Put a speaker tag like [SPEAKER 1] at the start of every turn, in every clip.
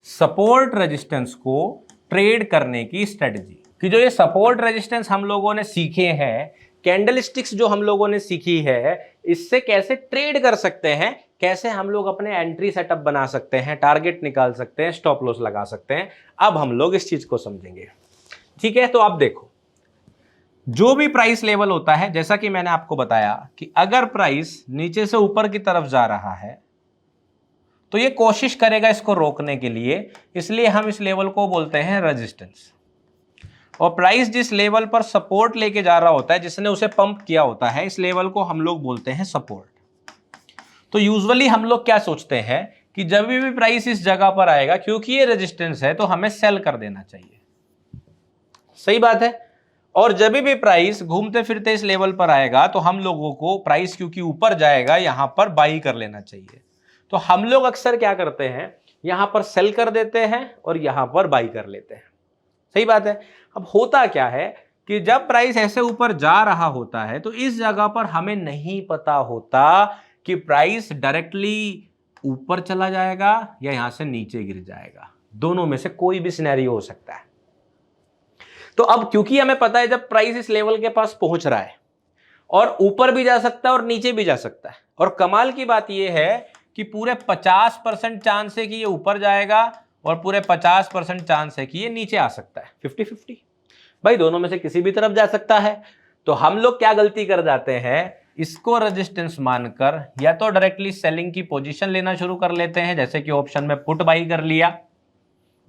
[SPEAKER 1] Support resistance को trade करने की स्ट्रेटजी। कि जो ये सपोर्ट रेजिस्टेंस हम लोगों ने सीखे हैं, कैंडलस्टिक्स जो हम लोगों ने सीखी है, इससे कैसे ट्रेड कर सकते हैं, कैसे हम लोग अपने एंट्री सेटअप बना सकते हैं, टारगेट निकाल सकते हैं, स्टॉप लॉस लगा सकते हैं, अब हम लोग इस चीज को समझेंगे। ठीक है, तो आप देखो, जो भी प्राइस लेवल होता है, जैसा कि मैंने आपको बताया कि अगर प्राइस नीचे से ऊपर की तरफ जा रहा है तो ये कोशिश करेगा इसको रोकने के लिए, इसलिए हम इस लेवल को बोलते हैं रेजिस्टेंस। और प्राइस जिस लेवल पर सपोर्ट लेके जा रहा होता है, जिसने उसे पंप किया होता है, इस लेवल को हम लोग बोलते हैं सपोर्ट। तो यूजुअली हम लोग क्या सोचते हैं कि जब भी प्राइस इस जगह पर आएगा, क्योंकि ये रेजिस्टेंस है, तो हमें सेल कर देना चाहिए। सही बात है। और जब भी प्राइस घूमते फिरते इस लेवल पर आएगा तो हम लोगों को प्राइस क्योंकि ऊपर जाएगा, यहां पर बाई कर लेना चाहिए। तो हम लोग अक्सर क्या करते हैं, यहां पर सेल कर देते हैं और यहां पर बाई कर लेते हैं। सही बात है। अब होता क्या है कि जब प्राइस ऐसे ऊपर जा रहा होता है तो इस जगह पर हमें नहीं पता होता कि प्राइस डायरेक्टली ऊपर चला जाएगा या यहां से नीचे गिर जाएगा। दोनों में से कोई भी सिनेरियो हो सकता है। तो अब क्योंकि हमें पता है जब प्राइस इस लेवल के पास पहुंच रहा है और ऊपर भी जा सकता है और नीचे भी जा सकता है, और कमाल की बात यह है कि पूरे 50% चांस है कि ये ऊपर जाएगा और पूरे 50% चांस है कि ये नीचे आ सकता है। 50-50 भाई, दोनों में से किसी भी तरफ जा सकता है। तो हम लोग क्या गलती कर जाते हैं, इसको रेजिस्टेंस मानकर या तो डायरेक्टली सेलिंग की पोजीशन लेना शुरू कर लेते हैं, जैसे कि ऑप्शन में पुट बाई कर लिया।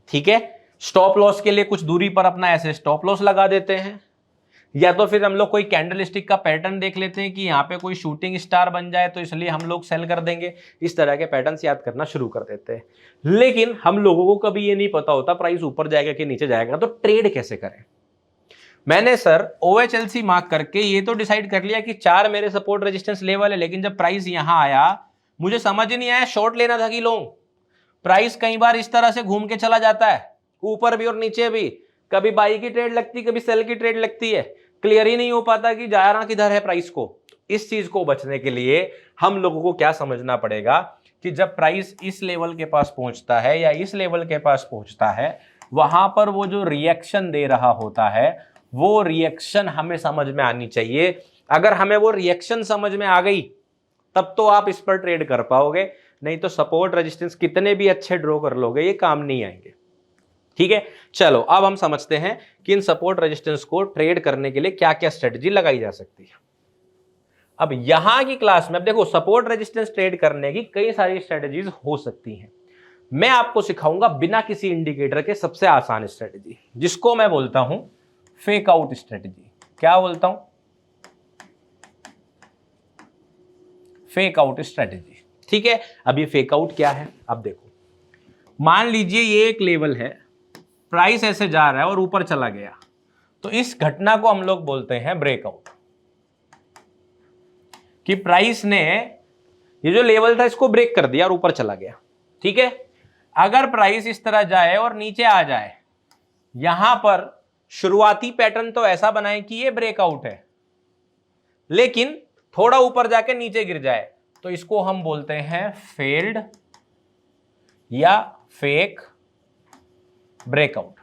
[SPEAKER 1] ठीक है, स्टॉप लॉस के लिए कुछ दूरी पर अपना ऐसे स्टॉप लॉस लगा देते हैं, या तो फिर हम लोग कोई कैंडलस्टिक का पैटर्न देख लेते हैं कि यहाँ पे कोई शूटिंग स्टार बन जाए तो इसलिए हम लोग सेल कर देंगे। इस तरह के पैटर्न्स याद करना शुरू कर देते हैं। लेकिन हम लोगों को कभी ये नहीं पता होता प्राइस ऊपर जाएगा कि नीचे जाएगा, तो ट्रेड कैसे करें। मैंने सर OHLC मार्क करके ये तो डिसाइड कर लिया कि 4 मेरे सपोर्ट रेजिस्टेंस लेवल है, लेकिन जब प्राइस यहां आया मुझे समझ ही नहीं आया शॉर्ट लेना था कि लॉन्ग। प्राइस कई बार इस तरह से घूम के चला जाता है, ऊपर भी और नीचे भी, कभी बाई की ट्रेड लगती, कभी सेल की ट्रेड लगती है, क्लियर ही नहीं हो पाता कि जा रहा किधर है प्राइस को। इस चीज को बचने के लिए हम लोगों को क्या समझना पड़ेगा कि जब प्राइस इस लेवल के पास पहुंचता है या इस लेवल के पास पहुंचता है, वहां पर वो जो रिएक्शन दे रहा होता है, वो रिएक्शन हमें समझ में आनी चाहिए। अगर हमें वो रिएक्शन समझ में आ गई तब तो आप इस पर ट्रेड कर पाओगे, नहीं तो सपोर्ट रेजिस्टेंस कितने भी अच्छे ड्रॉ कर लोगे, ये काम नहीं आएंगे। ठीक है, चलो अब हम समझते हैं कि इन सपोर्ट रेजिस्टेंस को ट्रेड करने के लिए क्या क्या स्ट्रेटजी लगाई जा सकती है। अब यहां की क्लास में अब देखो, सपोर्ट रेजिस्टेंस ट्रेड करने की कई सारी स्ट्रेटजीज हो सकती हैं। मैं आपको सिखाऊंगा बिना किसी इंडिकेटर के सबसे आसान स्ट्रेटजी, जिसको मैं बोलता हूं फेक आउट स्ट्रेटजी। क्या बोलता हूं? Fake out strategy. ठीक है, अब ये फेक आउट क्या है, अब देखो, मान लीजिए ये एक लेवल है, प्राइस ऐसे जा रहा है और ऊपर चला गया, तो इस घटना को हम लोग बोलते हैं ब्रेकआउट। कि प्राइस ने ये जो लेवल था इसको ब्रेक कर दिया और ऊपर चला गया। ठीक है, अगर प्राइस इस तरह जाए और नीचे आ जाए, यहां पर शुरुआती पैटर्न तो ऐसा बनाए कि ये ब्रेकआउट है, लेकिन थोड़ा ऊपर जाके नीचे गिर जाए, तो इसको हम बोलते हैं फेल्ड या फेक ब्रेकआउट।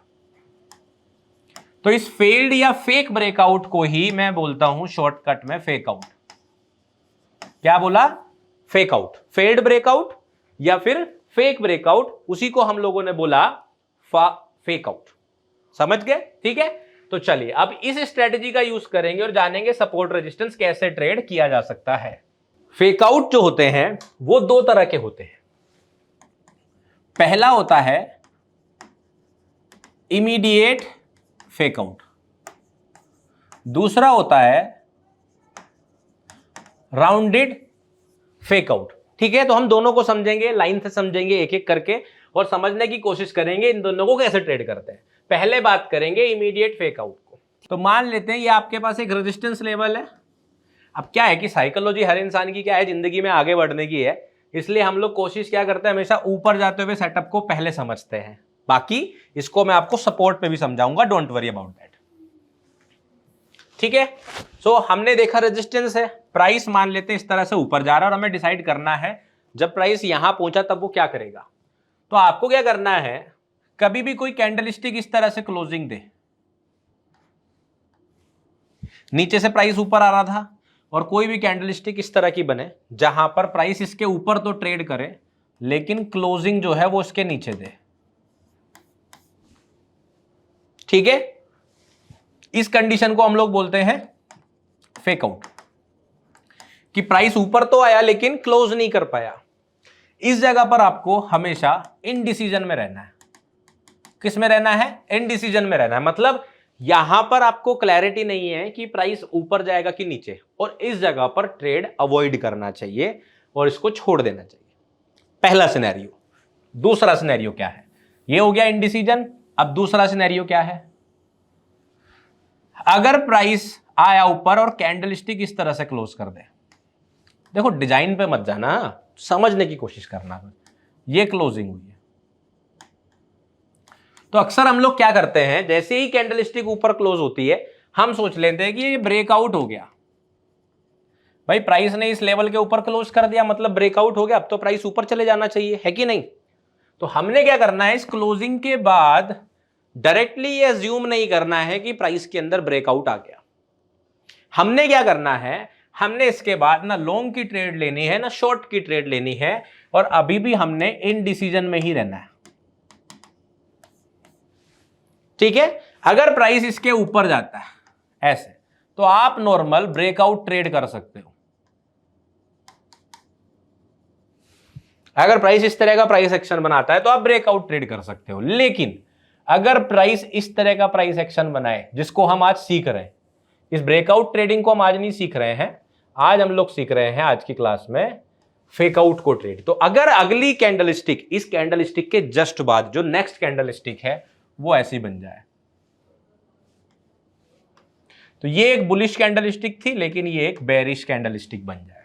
[SPEAKER 1] तो इस फेल्ड या फेक ब्रेकआउट को ही मैं बोलता हूं शॉर्टकट में फेक आउट। क्या बोला? फेक आउट, फेल्ड ब्रेकआउट या फिर फेक ब्रेकआउट, उसी को हम लोगों ने बोला फेक आउट। समझ गए? ठीक है, तो चलिए अब इस स्ट्रेटजी का यूज करेंगे और जानेंगे सपोर्ट रेजिस्टेंस कैसे ट्रेड किया जा सकता है। फेक आउट जो होते हैं वो 2 तरह के होते हैं। पहला होता है इमीडिएट फेक आउट, दूसरा होता है राउंडेड फेक आउट। ठीक है, तो हम दोनों को समझेंगे, लाइन से समझेंगे एक एक करके और समझने की कोशिश करेंगे इन दोनों को कैसे ट्रेड करते हैं। पहले बात करेंगे इमीडिएट फेक आउट को। तो मान लेते हैं ये आपके पास एक रेजिस्टेंस लेवल है। अब क्या है कि साइकोलॉजी हर इंसान की क्या है, जिंदगी में आगे बढ़ने की है, इसलिए हम लोग कोशिश क्या करते हैं, हमेशा ऊपर जाते हुए सेटअप को पहले समझते हैं। बाकी इसको मैं आपको सपोर्ट पे भी समझाऊंगा, डोंट वरी अबाउट दैट। ठीक है, सो हमने देखा रेजिस्टेंस है, प्राइस मान लेते हैं इस तरह से ऊपर जा रहा है और हमें डिसाइड करना है जब प्राइस यहां पहुंचा तब वो क्या करेगा। तो आपको क्या करना है, कभी भी कोई कैंडलस्टिक इस तरह से क्लोजिंग दे, नीचे से प्राइस ऊपर आ रहा था, और कोई भी कैंडलस्टिक इस तरह की बने जहां पर प्राइस इसके ऊपर तो ट्रेड करे लेकिन क्लोजिंग जो है वो इसके नीचे दे, ठीक है। इस कंडीशन को हम लोग बोलते हैं फेक आउट, कि प्राइस ऊपर तो आया लेकिन क्लोज नहीं कर पाया। इस जगह पर आपको हमेशा इनडिसीजन में रहना है। किस में रहना है? इनडिसीजन में रहना है। मतलब यहां पर आपको क्लैरिटी नहीं है कि प्राइस ऊपर जाएगा कि नीचे, और इस जगह पर ट्रेड अवॉइड करना चाहिए और इसको छोड़ देना चाहिए। पहला सिनेरियो। दूसरा सिनेरियो क्या है? ये हो गया इनडिसीजन। अब दूसरा सिनेरियो क्या है? अगर प्राइस आया ऊपर और कैंडलस्टिक इस तरह से क्लोज कर दे, देखो डिजाइन पे मत जाना, समझने की कोशिश करना। ये क्लोजिंग हुई है, तो अक्सर हम लोग क्या करते हैं, जैसे ही कैंडलस्टिक ऊपर क्लोज होती है हम सोच लेते हैं कि ये ब्रेकआउट हो गया। भाई प्राइस ने इस लेवल के ऊपर क्लोज कर दिया मतलब ब्रेकआउट हो गया, अब तो प्राइस ऊपर चले जाना चाहिए, है कि नहीं? तो हमने क्या करना है, इस क्लोजिंग के बाद डायरेक्टली ये अज्यूम नहीं करना है कि प्राइस के अंदर ब्रेकआउट आ गया। हमने क्या करना है, हमने इसके बाद ना लॉन्ग की ट्रेड लेनी है ना शॉर्ट की ट्रेड लेनी है, और अभी भी हमने इनडिसीजन में ही रहना है, ठीक है। अगर प्राइस इसके ऊपर जाता है ऐसे, तो आप नॉर्मल ब्रेकआउट ट्रेड कर सकते हो। अगर प्राइस इस तरह का प्राइस एक्शन बनाता है तो आप ब्रेकआउट ट्रेड कर सकते हो। लेकिन अगर प्राइस इस तरह का प्राइस एक्शन बनाए, जिसको हम आज सीख रहे हैं, इस ब्रेकआउट ट्रेडिंग को हम आज नहीं सीख रहे हैं, आज हम लोग सीख रहे हैं आज की क्लास में फेकआउट को ट्रेड। तो अगर अगली कैंडलस्टिक इस कैंडलस्टिक के जस्ट बाद जो नेक्स्ट कैंडलस्टिक है वो ऐसी बन जाए, तो ये एक बुलिश कैंडलस्टिक थी लेकिन ये एक बेरिश कैंडलस्टिक बन जाए।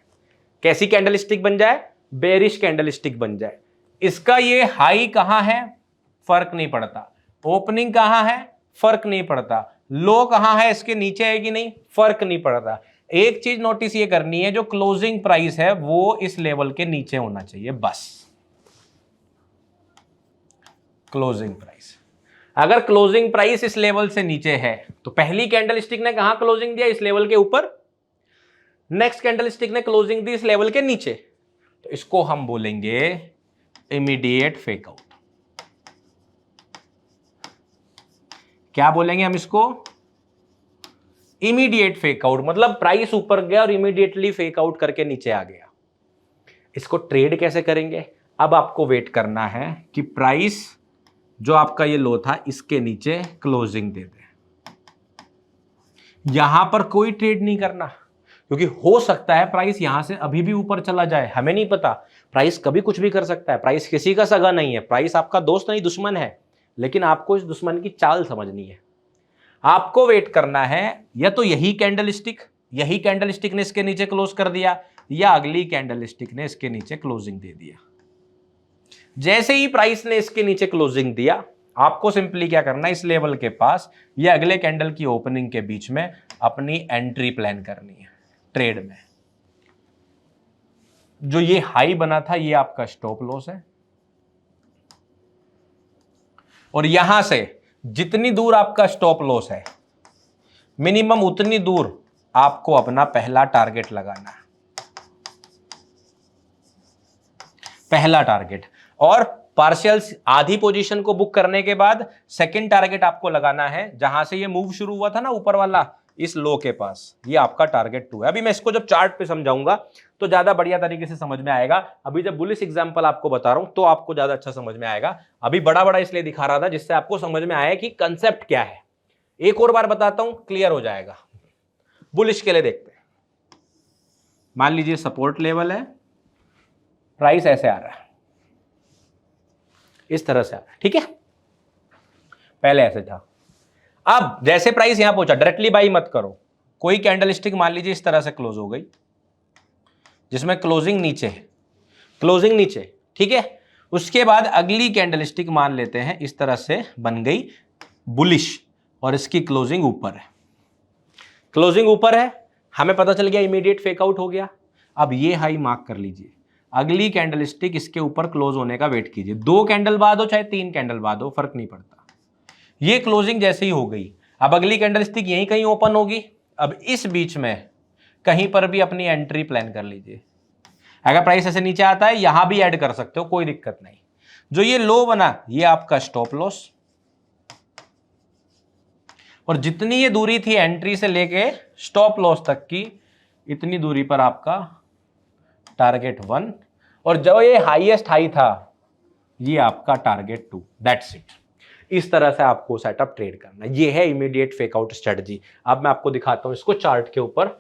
[SPEAKER 1] कैसी कैंडलस्टिक बन जाए? बेरिश कैंडलस्टिक बन जाए। इसका ये हाई कहां है फर्क नहीं पड़ता, ओपनिंग कहां है फर्क नहीं पड़ता, लो कहां है इसके नीचे है कि नहीं फर्क नहीं पड़ता। एक चीज नोटिस ये करनी है, जो क्लोजिंग प्राइस है वो इस लेवल के नीचे होना चाहिए, बस। क्लोजिंग प्राइस, अगर क्लोजिंग प्राइस इस लेवल से नीचे है तो पहली कैंडलस्टिक ने कहां क्लोजिंग दिया? इस लेवल के ऊपर। नेक्स्ट कैंडलस्टिक ने क्लोजिंग दी इस लेवल के नीचे, तो इसको हम बोलेंगे इमीडिएट फेकआउट। क्या बोलेंगे हम इसको? Immediate fakeout. मतलब प्राइस ऊपर गया और इमीडिएटली फेकआउट करके नीचे आ गया। इसको ट्रेड कैसे करेंगे? अब आपको वेट करना है कि प्राइस जो आपका ये लो था इसके नीचे क्लोजिंग दे दे। यहां पर कोई ट्रेड नहीं करना, क्योंकि हो सकता है प्राइस यहां से अभी भी ऊपर चला जाए, हमें नहीं पता। प्राइस कभी कुछ भी कर सकता है, प्राइस किसी का सगा नहीं है, प्राइस आपका दोस्त नहीं दुश्मन है। लेकिन आपको इस दुश्मन की चाल समझनी है। आपको वेट करना है या तो यही कैंडलस्टिक ने इसके नीचे क्लोज कर दिया, या अगली कैंडलस्टिक ने इसके नीचे क्लोजिंग दे दिया। जैसे ही प्राइस ने इसके नीचे क्लोजिंग दिया, आपको सिंपली क्या करना है, इस लेवल के पास या अगले कैंडल की ओपनिंग के बीच में अपनी एंट्री प्लान करनी है ट्रेड में। जो ये हाई बना था ये आपका स्टॉप लॉस है, और यहां से जितनी दूर आपका स्टॉप लॉस है मिनिमम उतनी दूर आपको अपना पहला टारगेट लगाना है, पहला टारगेट। और पार्शियल आधी पोजीशन को बुक करने के बाद सेकंड टारगेट आपको लगाना है, जहां से ये मूव शुरू हुआ था ना ऊपर वाला, इस लो के पास, ये आपका टारगेट 2 है। अभी मैं इसको जब चार्ट पे समझाऊंगा तो ज्यादा बढ़िया तरीके से समझ में आएगा। अभी जब बुलिश एग्जांपल आपको बता रहा हूं तो आपको ज्यादा अच्छा समझ में आएगा। अभी बड़ा बड़ा इसलिए दिखा रहा था जिससे आपको समझ में आया कि कंसेप्ट क्या है। एक और बार बताता हूं, क्लियर हो जाएगा। बुलिश के लिए देखते हैं। मान लीजिए सपोर्ट लेवल है, प्राइस ऐसे आ रहा है, इस तरह से आ रहा है, ठीक है। पहले ऐसे था, अब जैसे प्राइस यहां पहुंचा, डायरेक्टली बाई मत करो। कोई कैंडलस्टिक मान लीजिए इस तरह से क्लोज हो गई, जिसमें क्लोजिंग नीचे है, क्लोजिंग नीचे, ठीक है। उसके बाद अगली कैंडलस्टिक मान लेते हैं इस तरह से बन गई बुलिश, और इसकी क्लोजिंग ऊपर है, क्लोजिंग ऊपर है, हमें पता चल गया इमीडिएट फेकआउट हो गया। अब ये हाई मार्क कर लीजिए, अगली कैंडलस्टिक इसके ऊपर क्लोज होने का वेट कीजिए। 2 कैंडल बाद हो चाहे 3 कैंडल बाद हो, फर्क नहीं पड़ता। ये क्लोजिंग जैसे ही हो गई, अब अगली कैंडलस्टिक यहीं कहीं ओपन होगी। अब इस बीच में कहीं पर भी अपनी एंट्री प्लान कर लीजिए। अगर प्राइस ऐसे नीचे आता है यहां भी ऐड कर सकते हो, कोई दिक्कत नहीं। जो ये लो बना ये आपका स्टॉप लॉस, और जितनी ये दूरी थी एंट्री से लेके स्टॉप लॉस तक की, इतनी दूरी पर आपका टारगेट 1, और जो ये हाईएस्ट हाई था ये आपका टारगेट 2। That's it. इस तरह से आपको सेटअप ट्रेड करना है। ये है इमीडिएट फेकआउट स्ट्रेटजी। अब मैं आपको दिखाता हूं इसको चार्ट के ऊपर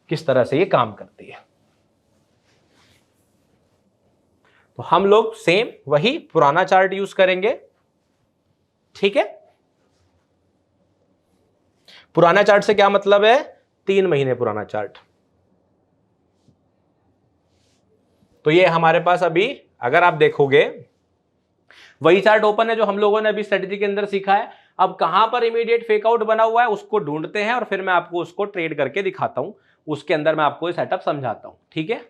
[SPEAKER 1] किस तरह से ये काम करती है। तो हम लोग सेम वही पुराना चार्ट यूज करेंगे, ठीक है। पुराना चार्ट से क्या मतलब है? 3 महीने पुराना चार्ट। तो ये हमारे पास अभी अगर आप देखोगे वही चार्ट ओपन है जो हम लोगों ने अभी स्ट्रेटजी के अंदर सीखा है। अब कहां पर इमीडिएट फेकआउट बना हुआ है उसको ढूंढते हैं और फिर मैं आपको उसको ट्रेड करके दिखाता हूं। उसके अंदर मैं आपको ये सेटअप समझाता हूं, ठीक है।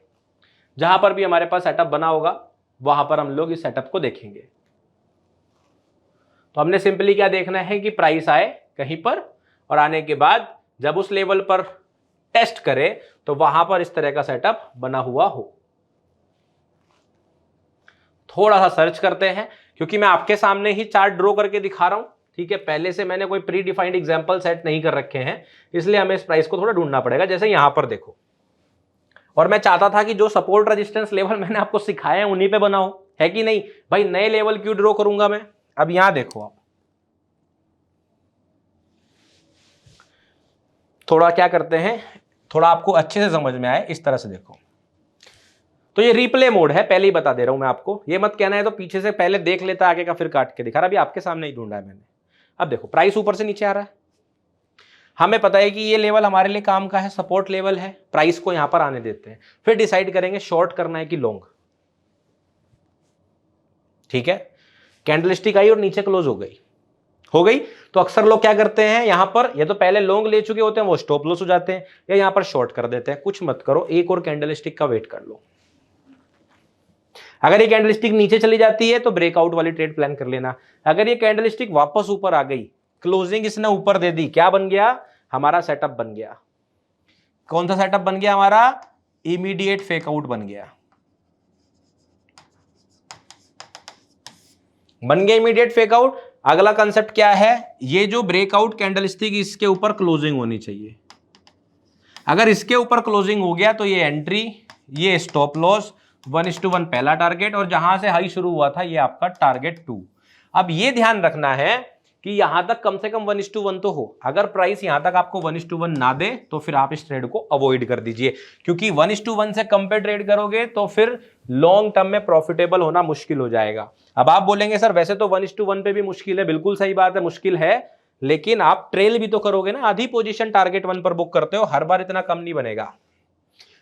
[SPEAKER 1] जहां पर भी हमारे पास सेटअप बना होगा वहां पर हम लोग इस सेटअप को देखेंगे। तो हमने सिंपली क्या देखना है कि प्राइस आए कहीं पर, और आने के बाद जब उस लेवल पर टेस्ट करे तो वहां पर इस तरह का सेटअप बना हुआ हो। थोड़ा सा सर्च करते हैं क्योंकि मैं आपके सामने ही चार्ट ड्रॉ करके दिखा रहा हूं, ठीक है। पहले से मैंने कोई प्री डिफाइंड एग्जांपल सेट नहीं कर रखे हैं, इसलिए हमें इस प्राइस को थोड़ा ढूंढना पड़ेगा। जैसे यहां पर देखो, और मैं चाहता था कि जो सपोर्ट रेजिस्टेंस लेवल मैंने आपको सिखाया है उन्हीं पे बनाओ, है कि नहीं भाई? नए लेवल क्यों ड्रॉ करूंगा मैं? अब यहां देखो आप, थोड़ा क्या करते हैं, थोड़ा आपको अच्छे से समझ में आए इस तरह से देखो। तो ये रिप्ले मोड है, पहले ही बता दे रहा हूं मैं आपको। ये मत कहना है तो पीछे से पहले देख लेता आगे का फिर काट के दिखा रहा। अभी आपके सामने ही ढूंढा है मैंने। अब देखो प्राइस ऊपर से नीचे आ रहा है, हमें पता है कि ये लेवल हमारे लिए काम का है, सपोर्ट लेवल है। प्राइस को यहां पर आने देते हैं, फिर डिसाइड करेंगे शॉर्ट करना है कि लॉन्ग, ठीक है। कैंडलस्टिक आई और नीचे क्लोज हो गई। तो अक्सर लोग क्या करते हैं, यहां पर या तो पहले लॉन्ग ले चुके होते हैं वो स्टॉप लॉस हो जाते हैं, या यहां पर शॉर्ट कर देते हैं। कुछ मत करो, एक और कैंडलस्टिक का वेट कर लो। अगर ये कैंडलस्टिक नीचे चली जाती है तो ब्रेकआउट वाली ट्रेड प्लान कर लेना। अगर ये कैंडलस्टिक वापस ऊपर आ गई, क्लोजिंग इसने ऊपर दे दी, क्या बन गया? हमारा सेटअप बन गया। कौन सा सेटअप बन गया हमारा? इमीडिएट फेकआउट बन गया। बन गया इमीडिएट फेकआउट। अगला कंसेप्ट क्या है? ये जो ब्रेकआउट कैंडलस्टिक इसके ऊपर क्लोजिंग होनी चाहिए। अगर इसके ऊपर क्लोजिंग हो गया तो ये एंट्री, ये स्टॉप लॉस, 1:1 पहला टारगेट, और जहां से हाई शुरू हुआ था ये आपका टारगेट 2। अब ये ध्यान रखना है कि यहां तक कम से कम 1:1 तो हो। अगर प्राइस यहां तक आपको 1:1 ना दे तो फिर आप इस ट्रेड को अवॉइड कर दीजिए, क्योंकि 1:1 से कम पे ट्रेड करोगे तो फिर लॉन्ग टर्म में प्रॉफिटेबल होना मुश्किल हो जाएगा। अब आप बोलेंगे सर वैसे तो 1:1 पे भी मुश्किल है। बिल्कुल सही बात है, मुश्किल है, लेकिन आप ट्रेल भी तो करोगे ना। आधी पोजीशन टारगेट 1 पर बुक करते हो, हर बार इतना कम नहीं बनेगा।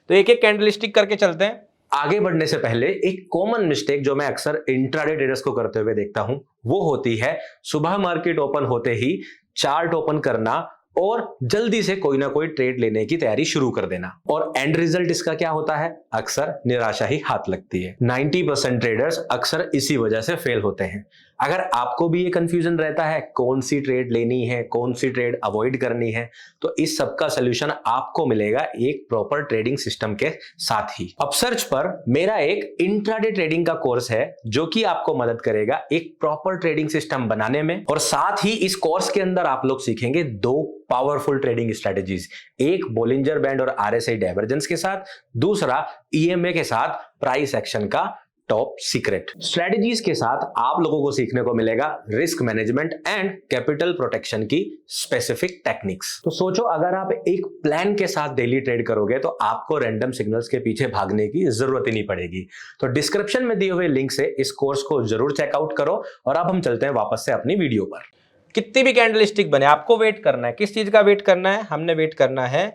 [SPEAKER 1] तो एक एक कैंडलस्टिक करके चलते हैं। आगे बढ़ने से पहले एक कॉमन मिस्टेक जो मैं अक्सर इंट्राडे ट्रेडर्स को करते हुए देखता हूं वो होती है सुबह मार्केट ओपन होते ही चार्ट ओपन करना और जल्दी से कोई ना कोई ट्रेड लेने की तैयारी शुरू कर देना। और एंड रिजल्ट इसका क्या होता है? अक्सर निराशा ही हाथ लगती है। 90% ट्रेडर्स अक्सर इसी वजह से फेल होते हैं। अगर आपको भी ये कंफ्यूजन रहता है कौन सी ट्रेड लेनी है, कौन सी ट्रेड अवॉइड करनी है, तो इस सब का सोल्यूशन आपको मिलेगा एक प्रॉपर ट्रेडिंग सिस्टम के साथ ही। अपसर्च पर मेरा एक इंट्राडे ट्रेडिंग का कोर्स है जो कि आपको मदद करेगा एक प्रॉपर ट्रेडिंग सिस्टम बनाने में, और साथ ही इस कोर्स के अंदर आप लोग सीखेंगे 2 पावरफुल ट्रेडिंग स्ट्रेटजीज, एक बोलिंजर बैंड और आरएसआई डाइवर्जेंस के साथ, दूसरा ईएमए के साथ प्राइस एक्शन का टॉप सीक्रेट। स्ट्रेटजीज के साथ आप लोगों को सीखने को मिलेगा risk management and capital protection की स्पेसिफिक टेक्निक्स। तो सोचो अगर आप एक प्लान के साथ डेली ट्रेड करोगे तो आपको रैंडम सिग्नल्स के पीछे भागने की जरूरत ही नहीं पड़ेगी। तो डिस्क्रिप्शन में दिए हुए लिंक से इस कोर्स को जरूर चेकआउट करो। और अब हम चलते हैं वापस से अपनी वीडियो पर। कितनी भी कैंडलस्टिक बने आपको वेट करना है। किस चीज का वेट करना है? हमने वेट करना है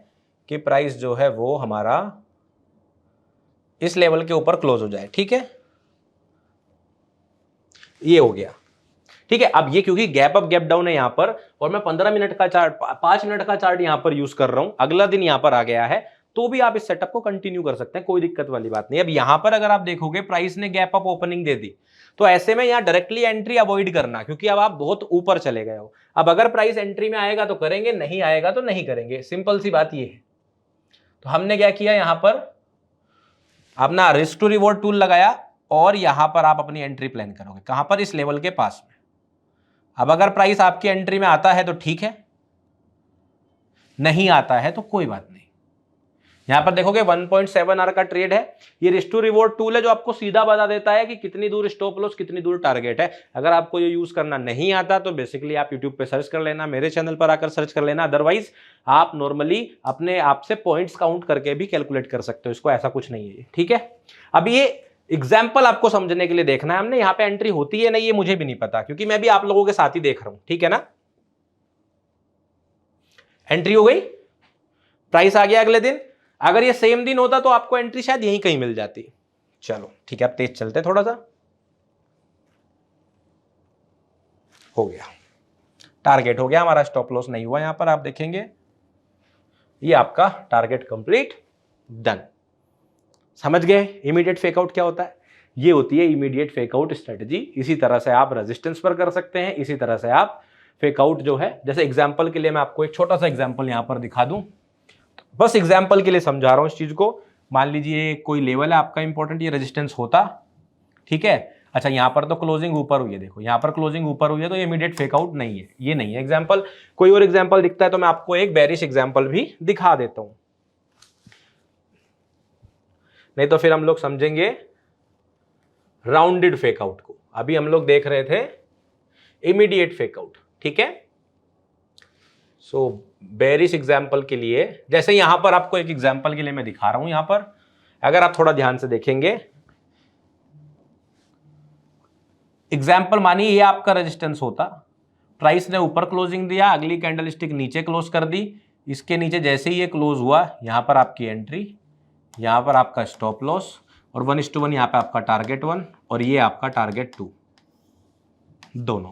[SPEAKER 1] कि प्राइस जो है वो हमारा इस लेवल के ऊपर क्लोज हो जाए, ठीक है। ये हो गया, ठीक है। अब ये क्योंकि गैप अप गैप डाउन है यहां पर, और मैं 15 मिनट का चार्ट, 5 मिनट का चार्ट यहां पर यूज कर रहा हूं, अगला दिन यहां पर आ गया है, तो भी आप इस सेटअप को कंटिन्यू कर सकते हैं, कोई दिक्कत वाली बात नहीं। अब यहां पर अगर आप देखोगे प्राइस ने गैप अप ओपनिंग दे दी, तो ऐसे में यहां डायरेक्टली एंट्री अवॉइड करना, क्योंकि अब आप बहुत ऊपर चले गए हो। अब अगर प्राइस एंट्री में आएगा तो करेंगे, नहीं आएगा तो नहीं करेंगे, सिंपल सी बात ये है। तो हमने क्या किया, यहां पर अपना रिस्क टू रिवॉर्ड टूल लगाया और यहां पर आप अपनी एंट्री प्लान करोगे, कहां पर, इस लेवल के पास में। अब अगर प्राइस आपकी एंट्री में आता है तो ठीक है, नहीं आता है तो कोई बात नहीं। यहां पर देखोगे 1.7 आवर का ट्रेड है। ये रिस्क टू रिवॉर्ड टूल है जो आपको सीधा बता देता है कि कितनी दूर स्टॉप लॉस, कितनी दूर टारगेट है। अगर आपको ये यूज करना नहीं आता तो बेसिकली आप यूट्यूब पे सर्च कर लेना, मेरे चैनल पर आकर सर्च कर लेना। अदरवाइज आप नॉर्मली अपने आप से पॉइंट्स काउंट करके भी कैलकुलेट कर सकते हो इसको, ऐसा कुछ नहीं है, ठीक है। अब ये एग्जाम्पल आपको समझने के लिए देखना है हमने, यहाँ पे एंट्री होती है नहीं ये मुझे भी नहीं पता, क्योंकि मैं भी आप लोगों के साथ ही देख रहा हूं, ठीक है ना। एंट्री हो गई, प्राइस आ गया अगले दिन। अगर ये सेम दिन होता तो आपको एंट्री शायद यहीं कहीं मिल जाती। चलो ठीक है, अब तेज चलते हैं थोड़ा सा। हो गया, टारगेट हो गया हमारा, स्टॉप लॉस नहीं हुआ। यहां पर आप देखेंगे ये आपका टारगेट कंप्लीट, डन। समझ गए इमीडिएट फेकआउट क्या होता है? ये होती है इमीडिएट फेकआउट स्ट्रेटजी। इसी तरह से आप रेजिस्टेंस पर कर सकते हैं, इसी तरह से आप फेकआउट जो है, जैसे एग्जांपल के लिए मैं आपको एक छोटा सा एग्जांपल यहां पर दिखा दूं, बस एग्जांपल के लिए समझा रहा हूं इस चीज को। मान लीजिए कोई लेवल है आपका इंपॉर्टेंट, ये रेजिस्टेंस होता, ठीक है। अच्छा यहां पर तो क्लोजिंग ऊपर हुई है, देखो यहां पर क्लोजिंग ऊपर हुई है, तो ये इमीडिएट फेकआउट नहीं है, ये नहीं है एग्जांपल। कोई और एग्जांपल दिखता है तो मैं आपको एक बेरिश एग्जांपल भी दिखा देता हूं, नहीं तो फिर हम लोग समझेंगे राउंडेड फेकआउट को। अभी हम लोग देख रहे थे इमीडिएट फेकआउट, ठीक है। सो बेरिश एग्जाम्पल के लिए, जैसे यहां पर आपको एक एग्जाम्पल के लिए मैं दिखा रहा हूं, यहां पर अगर आप थोड़ा ध्यान से देखेंगे, एग्जाम्पल मानिए ये आपका रेजिस्टेंस होता, प्राइस ने ऊपर क्लोजिंग दिया, अगली कैंडलस्टिक नीचे क्लोज कर दी, इसके नीचे जैसे ही ये क्लोज हुआ, यहां पर आपकी एंट्री, यहां पर आपका स्टॉप लॉस, और 1:1 यहां पे आपका टारगेट 1 और ये आपका टारगेट 2, दोनों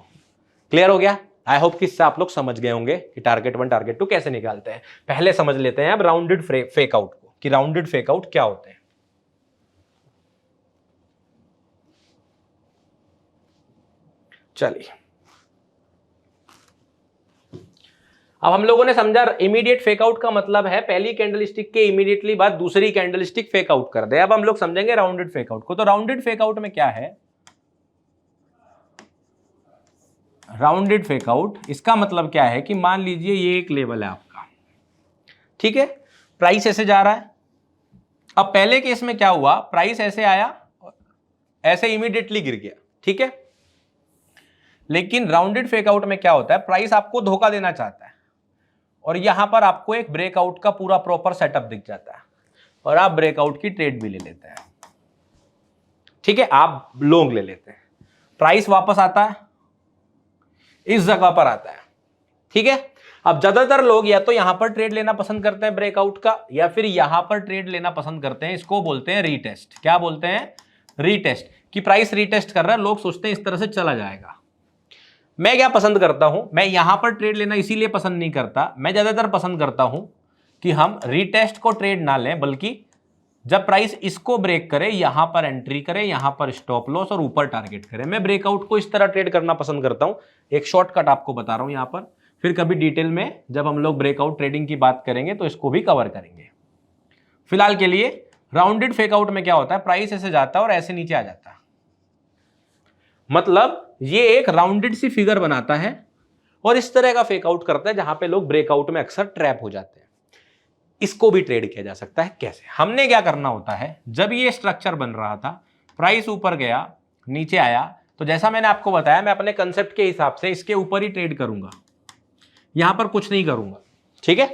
[SPEAKER 1] क्लियर हो गया। आई होप कि इससे आप लोग समझ गए होंगे कि टारगेट 1 टारगेट 2 कैसे निकालते हैं। पहले समझ लेते हैं अब राउंडेड फेकआउट को, कि राउंडेड फेकआउट क्या होते हैं। चलिए अब हम लोगों ने समझा इमीडिएट फेकआउट का मतलब है पहली कैंडलस्टिक के इमीडिएटली बाद दूसरी कैंडलस्टिक फेकआउट कर दे। अब हम लोग समझेंगे राउंडेड फेकआउट को। तो राउंडेड फेकआउट में क्या है, राउंडेड फेकआउट इसका मतलब क्या है कि मान लीजिए ये एक लेवल है आपका, ठीक है, प्राइस ऐसे जा रहा है। अब पहले केस में क्या हुआ, प्राइस ऐसे आया, ऐसे इमीडिएटली गिर गया, ठीक है। लेकिन राउंडेड फेकआउट में क्या होता है, प्राइस आपको धोखा देना चाहता है और यहां पर आपको एक ब्रेकआउट का पूरा प्रॉपर सेटअप दिख जाता है और आप ब्रेकआउट की ट्रेड भी ले लेते हैं, ठीक है, आप लॉन्ग ले लेते हैं। प्राइस वापस आता है, इस जगह पर आता है, ठीक है। अब ज्यादातर लोग या तो यहां पर ट्रेड लेना पसंद करते हैं ब्रेकआउट का, या फिर यहां पर ट्रेड लेना पसंद करते हैं, इसको बोलते हैं रीटेस्ट। क्या बोलते हैं, रीटेस्ट, कि प्राइस रीटेस्ट कर रहा है, लोग सोचते हैं इस तरह से चला जाएगा। मैं क्या पसंद करता हूं, मैं यहां पर ट्रेड लेना इसीलिए पसंद नहीं करता, मैं ज्यादातर पसंद करता हूं कि हम रीटेस्ट को ट्रेड ना लें, बल्कि जब प्राइस इसको ब्रेक करे यहां पर एंट्री करे, यहां पर स्टॉप लॉस और ऊपर टारगेट करे। मैं ब्रेकआउट को इस तरह ट्रेड करना पसंद करता हूं। एक शॉर्टकट आपको बता रहा हूं यहां पर, फिर कभी डिटेल में जब हम लोग ब्रेकआउट ट्रेडिंग की बात करेंगे तो इसको भी कवर करेंगे। फिलहाल के लिए राउंडेड फेकआउट में क्या होता है, प्राइस ऐसे जाता है और ऐसे नीचे आ जाता है, मतलब ये एक राउंडेड सी फिगर बनाता है और इस तरह का फेकआउट करता है जहां पे लोग ब्रेकआउट में अक्सर ट्रैप हो जाते हैं। इसको भी ट्रेड किया जा सकता है। कैसे, हमने क्या करना होता है, जब ये स्ट्रक्चर बन रहा था, प्राइस ऊपर गया नीचे आया, तो जैसा मैंने आपको बताया मैं अपने कंसेप्ट के हिसाब से इसके ऊपर ही ट्रेड करूंगा, यहां पर कुछ नहीं करूंगा, ठीक है।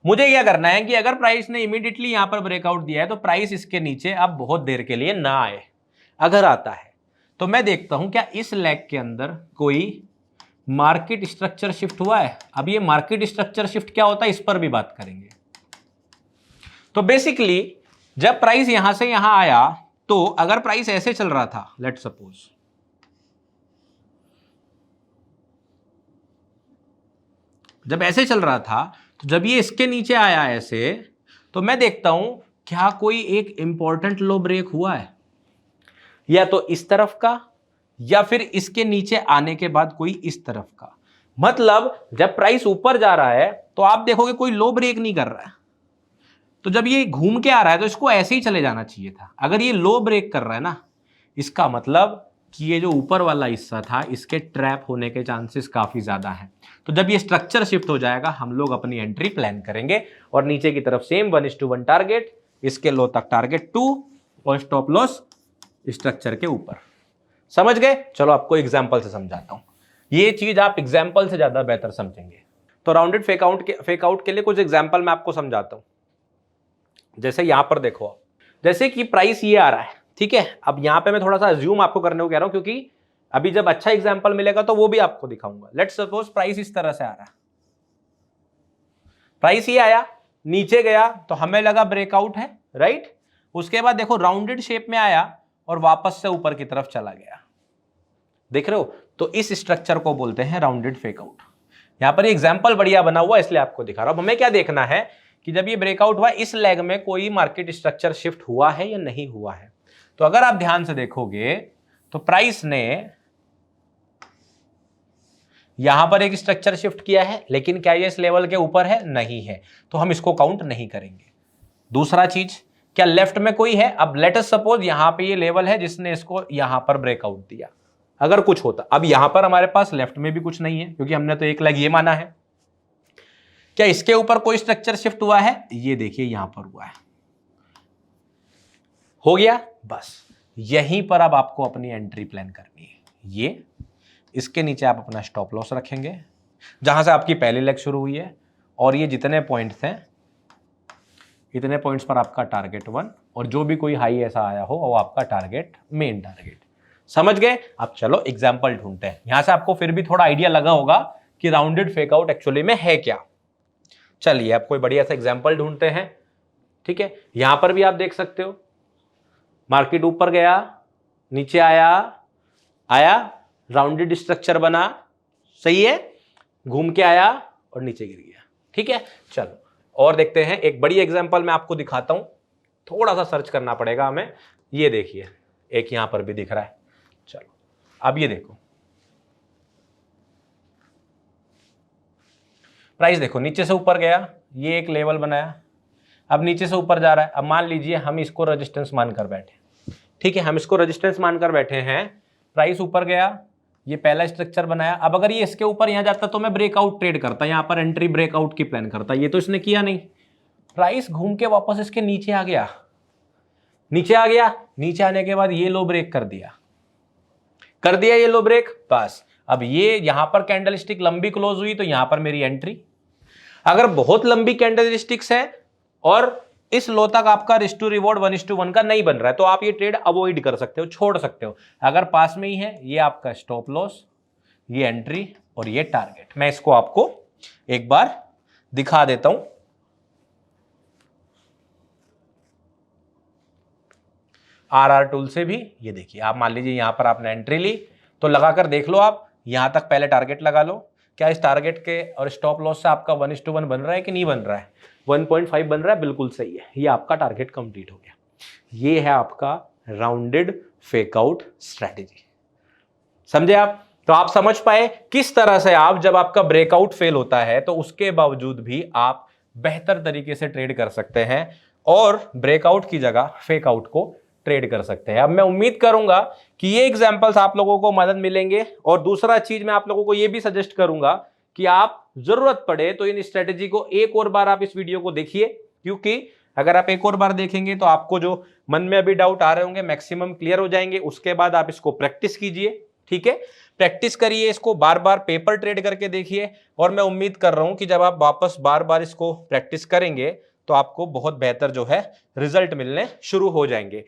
[SPEAKER 1] मुझे क्या करना है कि अगर प्राइस ने इमीडिएटली यहां पर ब्रेकआउट दिया है तो प्राइस इसके नीचे अब बहुत देर के लिए ना आए। अगर आता है तो मैं देखता हूं क्या इस लेग के अंदर कोई मार्केट स्ट्रक्चर शिफ्ट हुआ है। अब ये मार्केट स्ट्रक्चर शिफ्ट क्या होता है इस पर भी बात करेंगे। तो बेसिकली जब प्राइस यहां से यहां आया, तो अगर प्राइस ऐसे चल रहा था, लेट सपोज जब ऐसे चल रहा था, तो जब ये इसके नीचे आया ऐसे, तो मैं देखता हूं क्या कोई एक इंपॉर्टेंट लो ब्रेक हुआ है, या तो इस तरफ का या फिर इसके नीचे आने के बाद कोई इस तरफ का। मतलब जब प्राइस ऊपर जा रहा है तो आप देखोगे कोई लो ब्रेक नहीं कर रहा है, तो जब ये घूम के आ रहा है तो इसको ऐसे ही चले जाना चाहिए था। अगर ये लो ब्रेक कर रहा है ना, इसका मतलब कि ये जो ऊपर वाला हिस्सा था इसके ट्रैप होने के चांसेस काफी ज्यादा हैं। तो जब ये स्ट्रक्चर शिफ्ट हो जाएगा हम लोग अपनी एंट्री प्लान करेंगे और नीचे की तरफ सेम 1:1 टारगेट, इसके लो तक टारगेट 2 और स्टॉप लॉस स्ट्रक्चर के ऊपर। समझ गए? चलो आपको एग्जाम्पल से समझाता हूं, ये चीज आप एग्जाम्पल से ज्यादा बेहतर समझेंगे। तो राउंडेड फेकआउट के लिए कुछ एग्जाम्पल मैं आपको समझाता हूं। जैसे यहां पर देखो आप, जैसे कि प्राइस ये आ रहा है, ठीक है। अब यहां पे मैं थोड़ा सा अज्यूम आपको करने को कह रहा हूं, क्योंकि अभी जब अच्छा एग्जाम्पल मिलेगा तो वो भी आपको दिखाऊंगा। लेट्स सपोज प्राइस इस तरह से आ रहा है, प्राइस ये आया, नीचे गया तो हमें लगा ब्रेकआउट है, राइट। उसके बाद देखो राउंडेड शेप में आया और वापस से ऊपर की तरफ चला गया, देख रहे हो। तो इस स्ट्रक्चर को बोलते हैं राउंडेड फेकआउट। यहां पर एग्जाम्पल बढ़िया बना हुआ इसलिए आपको दिखा रहा हूं। हमें क्या देखना है कि जब ये ब्रेकआउट हुआ इस लेग में कोई मार्केट स्ट्रक्चर शिफ्ट हुआ है या नहीं हुआ है। तो अगर आप ध्यान से देखोगे तो प्राइस ने यहां पर एक स्ट्रक्चर शिफ्ट किया है, लेकिन क्या ये इस लेवल के ऊपर है? नहीं है, तो हम इसको काउंट नहीं करेंगे। दूसरा चीज, क्या लेफ्ट में कोई है? अब लेट अस सपोज यहां पे ये लेवल है जिसने इसको यहां पर ब्रेकआउट दिया, अगर कुछ होता। अब यहां पर हमारे पास लेफ्ट में भी कुछ नहीं है क्योंकि हमने तो एक लेग ये माना है। क्या इसके ऊपर कोई स्ट्रक्चर शिफ्ट हुआ है? ये देखिए यहां पर हुआ है, हो गया। बस यहीं पर अब आपको अपनी एंट्री प्लान करनी है। ये इसके नीचे आप अपना स्टॉप लॉस रखेंगे जहां से आपकी पहली लेग शुरू हुई है, और ये जितने पॉइंट्स हैं इतने पॉइंट्स पर आपका टारगेट 1, और जो भी कोई हाई ऐसा आया हो वो आपका टारगेट, मेन टारगेट। समझ गए? अब चलो एग्जाम्पल ढूंढते हैं। यहां से आपको फिर भी थोड़ा आइडिया लगा होगा कि राउंडेड फेकआउट एक्चुअली में है क्या। चलिए अब कोई बढ़िया सा एग्जाम्पल ढूंढते हैं, ठीक है। यहां पर भी आप देख सकते हो मार्केट ऊपर गया, नीचे आया, राउंडेड स्ट्रक्चर बना, सही है, घूम के आया और नीचे गिर गया, ठीक है। चलो और देखते हैं, एक बड़ी एग्जांपल मैं आपको दिखाता हूं, थोड़ा सा सर्च करना पड़ेगा हमें। ये देखिए एक यहां पर भी दिख रहा है। चलो अब ये देखो, प्राइस देखो नीचे से ऊपर गया, ये एक लेवल बनाया, अब नीचे से ऊपर जा रहा है। अब मान लीजिए हम इसको रेजिस्टेंस मानकर बैठे, ठीक है, हम इसको रेजिस्टेंस मानकर बैठे हैं। प्राइस ऊपर गया, ये पहला स्ट्रक्चर बनाया। अब अगर ये इसके ऊपर यहां जाता तो मैं ब्रेकआउट ट्रेड करता, यहां पर एंट्री ब्रेकआउट की प्लान करता। ये तो इसने किया नहीं, प्राइस घूम के वापस इसके नीचे आ गया, नीचे आने के बाद ये लो ब्रेक कर दिया ये लो ब्रेक। बस अब ये यहां पर कैंडलस्टिक लंबी क्लोज हुई तो यहां पर मेरी एंट्री। अगर बहुत लंबी कैंडलस्टिक्स है और इस लो तक आपका रिस्क टू रिवॉर्ड 1:1 का नहीं बन रहा है तो आप ये ट्रेड अवॉइड कर सकते हो, छोड़ सकते हो। अगर पास में ही है, ये आपका स्टॉप लॉस, ये एंट्री और ये टारगेट। मैं इसको आपको एक बार दिखा देता हूं। आरआर टूल से भी ये देखिए, आप मान लीजिए यहां पर आपने एंट्री ली तो लगाकर देख लो, आप यहां तक पहले टारगेट लगा लो। क्या इस टारगेट के और स्टॉप लॉस से आपका 1:1 बन रहा है कि नहीं बन रहा है? 1.5 बन रहा है, बिल्कुल सही है, ये आपका टारगेट कंप्लीट हो गया। ये है आपका राउंडेड फेकआउट स्ट्रेटेजी। समझे आप? तो आप समझ पाए किस तरह से आप जब आपका ब्रेकआउट फेल होता है तो उसके बावजूद भी आप बेहतर तरीके से ट्रेड कर सकते हैं और ब्रेकआउट की जगह फेकआउट को ट्रेड कर सकते हैं। अब मैं उम्मीद करूंगा कि ये एग्जांपल्स आप लोगों को मदद मिलेंगे। और दूसरा चीज मैं आप लोगों को ये भी सजेस्ट करूंगा कि आप जरूरत पड़े तो इन स्ट्रेटेजी को एक और बार आप इस वीडियो को देखिए, क्योंकि अगर आप एक और बार देखेंगे तो आपको जो मन में अभी डाउट आ रहे होंगे मैक्सिमम क्लियर हो जाएंगे। उसके बाद आप इसको प्रैक्टिस कीजिए, ठीक है, प्रैक्टिस करिए, इसको बार बार पेपर ट्रेड करके देखिए। और मैं उम्मीद कर रहा हूं कि जब आप वापस बार बार इसको प्रैक्टिस करेंगे तो आपको बहुत बेहतर जो है रिजल्ट मिलने शुरू हो जाएंगे।